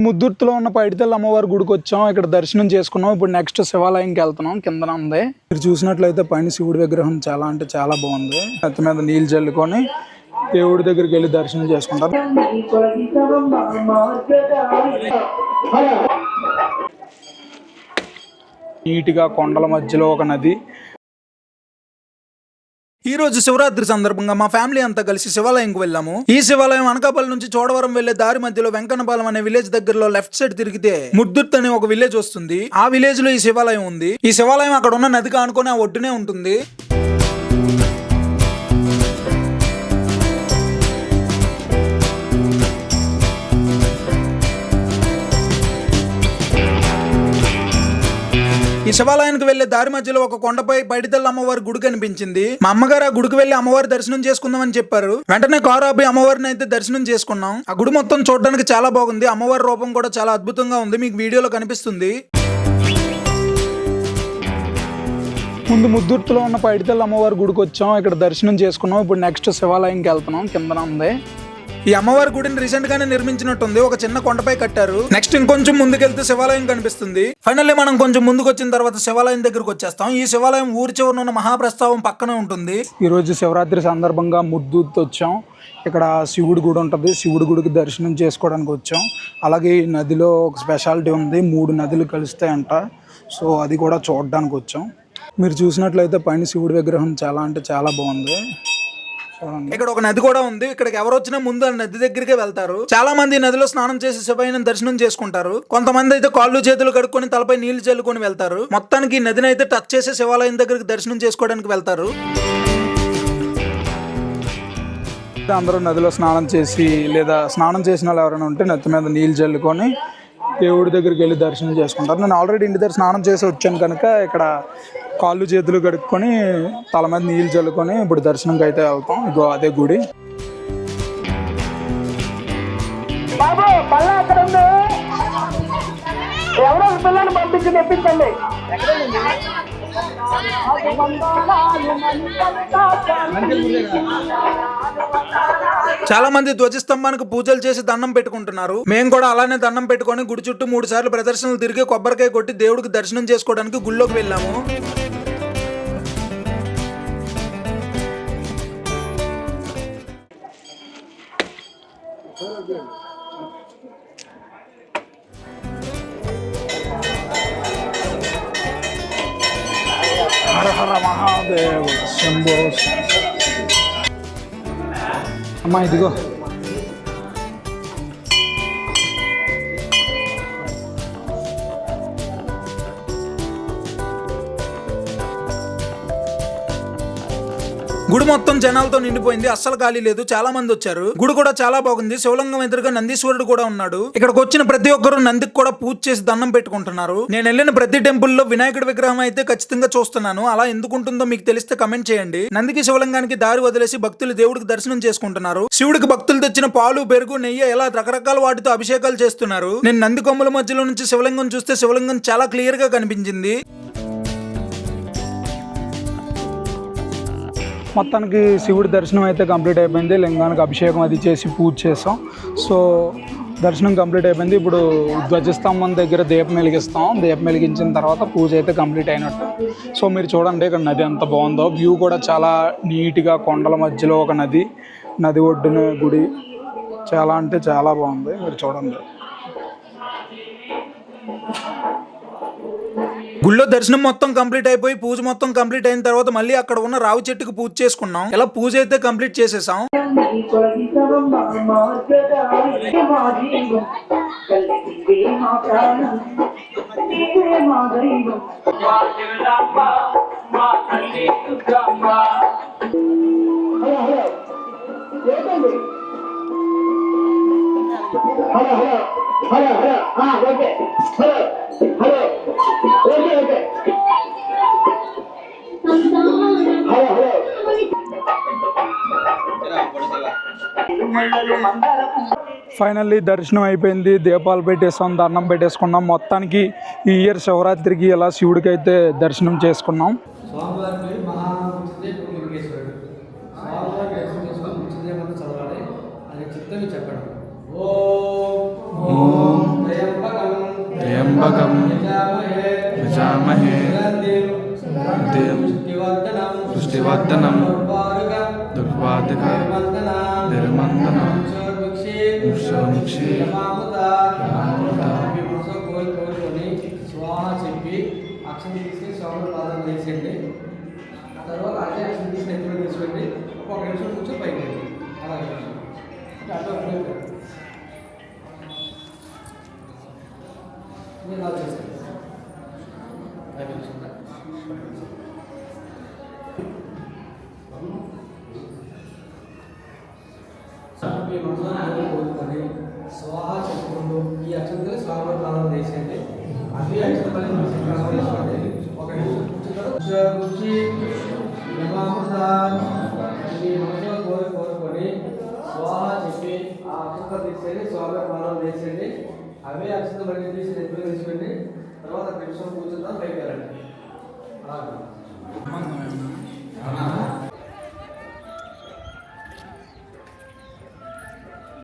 ముద్దుర్తిలో ఉన్న పైడితల్లి అమ్మవారి గుడికి వచ్చాం. ఇక్కడ దర్శనం చేసుకున్నాం. ఇప్పుడు నెక్స్ట్ శివాలయంకి వెళ్తున్నాం. కిందన ఉంది. మీరు చూసినట్లయితే పైన శివుడి విగ్రహం చాలా అంటే చాలా బాగుంది. అత్త మీద నీళ్ళు చల్లుకొని దేవుడి దగ్గరికి వెళ్ళి దర్శనం చేసుకుంటారు. నీట్గా కొండల మధ్యలో ఒక నది. ఈ రోజు శివరాత్రి సందర్భంగా మా ఫ్యామిలీ అంతా కలిసి శివాలయంకు వెళ్ళాము. ఈ శివాలయం అనకాపల్లి నుంచి చోడవరం వెళ్లే దారి మధ్యలో వెంకన్నపాలెం అనే విలేజ్ దగ్గరలో లెఫ్ట్ సైడ్ తిరిగితే ముద్దుర్తి అనే ఒక విలేజ్ వస్తుంది. ఆ విలేజ్ లో ఈ శివాలయం ఉంది. ఈ శివాలయం అక్కడ ఉన్న నదికి ఆనుకొని ఆ ఒడ్డునే ఉంటుంది. ఈ శివాలయానికి వెళ్లే దారి మధ్యలో ఒక కొండపై పైడితల్లి అమ్మవారి గుడి కనిపించింది. మా అమ్మగారు ఆ గుడికి వెళ్లి అమ్మవారి దర్శనం చేసుకుందామని చెప్పారు. వెంటనే కారు ఆపి అమ్మవారిని అయితే దర్శనం చేసుకున్నాం. ఆ గుడి మొత్తం చూడడానికి చాలా బాగుంది. అమ్మవారి రూపం కూడా చాలా అద్భుతంగా ఉంది. మీకు వీడియోలో కనిపిస్తుంది. ముందు ముద్దుర్తిలో ఉన్న పైడితల్లి అమ్మవారి గుడికి వచ్చాం. ఇక్కడ దర్శనం చేసుకున్నాం. ఇప్పుడు నెక్స్ట్ శివాలయంకి వెళ్తున్నాం. కిందన ఉంది. ఈ అమ్మవారి గుడిని రీసెంట్ గానే నిర్మించినట్టుంది. ఒక చిన్న కొండపై కట్టారు. నెక్స్ట్ ఇంకొంచెం ముందుకెళ్తే శివాలయం కనిపిస్తుంది. ఫైనల్లీ మనం కొంచెం ముందుకు వచ్చిన తర్వాత శివాలయం దగ్గరకు వచ్చేస్తాం. ఈ శివాలయం ఊరి చివరన ఉన్న మహాప్రస్థావం పక్కనే ఉంటుంది. ఈ రోజు శివరాత్రి సందర్భంగా ముద్దుర్తి వచ్చాం. ఇక్కడ శివుడి గుడి ఉంటుంది. శివుడి గుడికి దర్శనం చేసుకోవడానికి వచ్చాం. అలాగే ఈ నదిలో ఒక స్పెషాలిటీ ఉంది. 3 నదులు కలుస్తాయంట. సో అది కూడా చూడడానికి వచ్చాం. మీరు చూసినట్లయితే పైన శివుడి విగ్రహం చాలా అంటే చాలా బాగుంది. ఇక్కడ ఒక నది కూడా ఉంది. ఇక్కడికి ఎవరు వచ్చినా ముందు ఆ నది దగ్గరికే వెళ్తారు. చాలా మంది నదిలో స్నానం చేసి శివయ్యను దర్శనం చేసుకుంటారు. కొంతమంది అయితే కాళ్ళు చేతులు కడుక్కొని తలపై నీళ్లు చల్లుకొని వెళ్తారు. మొత్తానికి ఈ నదిని అయితే టచ్ చేసి శివాలయం దగ్గరికి దర్శనం చేసుకోవడానికి వెళ్తారు. అందరూ నదిలో స్నానం చేసి లేదా స్నానం చేసిన వాళ్ళు ఎవరైనా ఉంటే నెత్తి మీద నీళ్లు చల్లుకొని దేవుడి దగ్గరికి వెళ్ళి దర్శనం చేసుకుంటారు. నేను ఆల్రెడీ ఇంటి దగ్గర స్నానం చేసి వచ్చాను కనుక ఇక్కడ కాళ్ళు చేతులు కడుక్కొని తల మీద నీళ్ళు చల్లుకొని ఇప్పుడు దర్శనంకి అయితే వెళ్తాం. ఇగో అదే గుడి. చాలా మంది ధ్వజస్తంభానికి పూజలు చేసి దండం పెట్టుకుంటున్నారు. మేము కూడా అలానే దండం పెట్టుకొని గుడి చుట్టూ 3 సార్లు ప్రదర్శనలు తిరిగి కొబ్బరికాయ కొట్టి దేవుడికి దర్శనం చేసుకోవడానికి గుళ్ళోకి వెళ్ళాము. హర హర మహాదేవ శంభో. అమ్మా ఇదిగో గుడి మొత్తం జనాలతో నిండిపోయింది. అస్సలు ఖాళీ లేదు. చాలా మంది వచ్చారు. గుడి కూడా చాలా బాగుంది. శివలింగం ఎదురుగా నందీశ్వరుడు కూడా ఉన్నాడు. ఇక్కడికి వచ్చిన ప్రతి ఒక్కరు నందికి కూడా పూజ చేసి దండం పెట్టుకుంటున్నారు. నేను వెళ్ళిన ప్రతి టెంపుల్లో వినాయకుడి విగ్రహం అయితే ఖచ్చితంగా చూస్తున్నాను. అలా ఎందుకుంటుందో మీకు తెలిస్తే కమెంట్ చేయండి. నందికి శివలింగానికి దారి వదిలేసి భక్తులు దేవుడికి దర్శనం చేసుకుంటున్నారు. శివుడికి భక్తులు తెచ్చిన పాలు, పెరుగు, నెయ్యి ఇలా రకరకాల వాటితో అభిషేకాలు చేస్తున్నారు. నేను నంది కొమ్ముల మధ్యలో నుంచి శివలింగం చూస్తే శివలింగం చాలా క్లియర్ గా కనిపించింది. మొత్తానికి శివుడి దర్శనం అయితే కంప్లీట్ అయిపోయింది. లింగానికి అభిషేకం అది చేసి పూజ చేసాం. సో దర్శనం కంప్లీట్ అయిపోయింది. ఇప్పుడు ధ్వజస్తంభం దగ్గర దీపం వెలిగిస్తాం. దీపం వెలిగించిన తర్వాత పూజ అయితే కంప్లీట్ అయినట్టు. సో మీరు చూడండి ఇక్కడ నది ఎంత బాగుందో. వ్యూ కూడా చాలా నీట్గా కొండల మధ్యలో ఒక నది, నది ఒడ్డున గుడి చాలా అంటే చాలా బాగుంది. మీరు చూడండి. గుళ్ళో దర్శనం మొత్తం కంప్లీట్ అయిపోయి పూజ మొత్తం కంప్లీట్ అయిన తర్వాత మళ్ళీ అక్కడ ఉన్న రావి చెట్టుకు పూజ చేసుకున్నాం. ఇలా పూజ అయితే కంప్లీట్ చేసేసాం. ఫైనల్లీ దర్శనం అయిపోయింది. దీపాలు పెట్టేసాం, దండం పెట్టేసుకున్నాం. మొత్తానికి ఈ ఇయర్ శివరాత్రికి ఇలా శివుడికి అయితే దర్శనం చేసుకున్నాం. చెప్పడం त्र्यम्बकं यजामहे देव पुष्टिवर्धनं दुर्वादिकं निर्मन्दनं वृक्षमुक्षे స్వాహ చెప్పి అక్షరం తీసుకుని స్వామి పాదం వేసేయండి. ఆ తర్వాత అదే అక్షరం తీసుకుని ఎత్తులో తీసుకోండి. ఒక నిమిషం కూర్చొని పైకి రండి. అలాగే అట్లా నేను అలా చేస్తాను. మీ మనసులో కోరుకొని స్వాహ చెప్పుకుంటూ ఈ అక్షంతలు స్వామి ప్రాణం చేసేయండి. అన్ని అక్షంతలు వేసుకోండి. ఒక నిమిషం కూర్చుని మీ మనసులో కోరుకొని స్వాహ చెప్పి ఆ అక్షంతలు తీసేయండి. స్వామి ప్రాణం చేసేయండి. అవే అక్షంతలు మళ్ళీ తీసి ఎత్తులు తీసుకోండి. తర్వాత నిమిషం కూర్చుందాం పైకి వెళ్ళండి.